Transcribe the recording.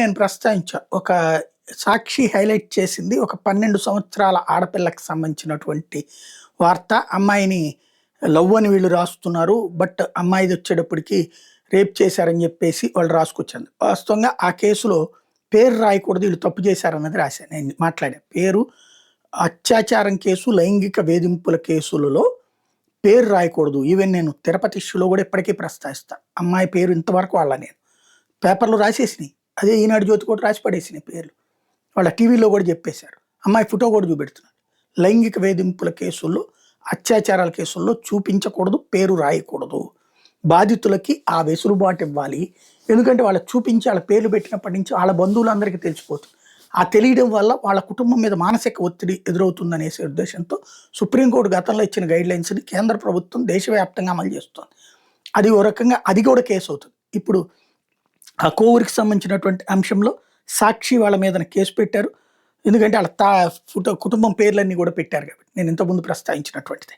నేను ప్రస్తావించా. ఒక సాక్షి హైలైట్ చేసింది ఒక 12 సంవత్సరాల ఆడపిల్లకి సంబంధించినటువంటి వార్త. అమ్మాయిని లవ్ అని వీళ్ళు రాస్తున్నారు. బట్ అమ్మాయిదొచ్చేటప్పటికి రేప్ చేశారని జెప్పేసి వాళ్ళు రాసుకొచ్చారు. వాస్తవంగా ఆ కేసులో పేరు రాయకూడదు, వీళ్ళు తప్పు చేశారన్నది రాశా. నేను మాట్లాడా. పేరు అత్యాచారం కేసు, లైంగిక వేధింపుల కేసులలో పేరు రాయకూడదు. ఈవెన్ నేను తిరుపతి ఇష్యూలో గూడా ఇప్పటికీ ప్రస్తావిస్తా. అమ్మాయి పేరు ఇంతవరకు వాళ్ళ నేను పేపర్‌లో రాసేసినియి. అదే ఈనాడు జ్యోతి కూడా రాసి పడేసినాయి పేర్లు. వాళ్ళ టీవీలో కూడా చెప్పేశారు. అమ్మాయి ఫోటో కూడా చూపెడుతున్నారు. లైంగిక వేధింపుల కేసుల్లో, అత్యాచారాల కేసుల్లో చూపించకూడదు, పేరు రాయకూడదు. బాధితులకి ఆ వెసులుబాటు ఇవ్వాలి. ఎందుకంటే వాళ్ళకి చూపించి వాళ్ళ పేర్లు పెట్టినప్పటి నుంచి వాళ్ళ బంధువులందరికీ తెలిసిపోతుంది. ఆ తెలియడం వల్ల వాళ్ళ కుటుంబం మీద మానసిక ఒత్తిడి ఎదురవుతుందనేసే ఉద్దేశంతో సుప్రీంకోర్టు గతంలో ఇచ్చిన గైడ్‌లైన్స్‌ని కేంద్ర ప్రభుత్వం దేశవ్యాప్తంగా అమలు చేస్తోంది. అది ఓ రకంగా అది కూడా కేసు అవుతుంది. ఇప్పుడు ఆ కోవూరికి సంబంధించినటువంటి అంశంలో సాక్షి వాళ్ళ మీదన కేసు పెట్టారు. ఎందుకంటే ఆళ్ళ కుటుంబం పేర్లన్నీ కూడా పెట్టారు కాబట్టి. నేను ఇంతకుముందు ప్రస్తావించినటువంటిదే.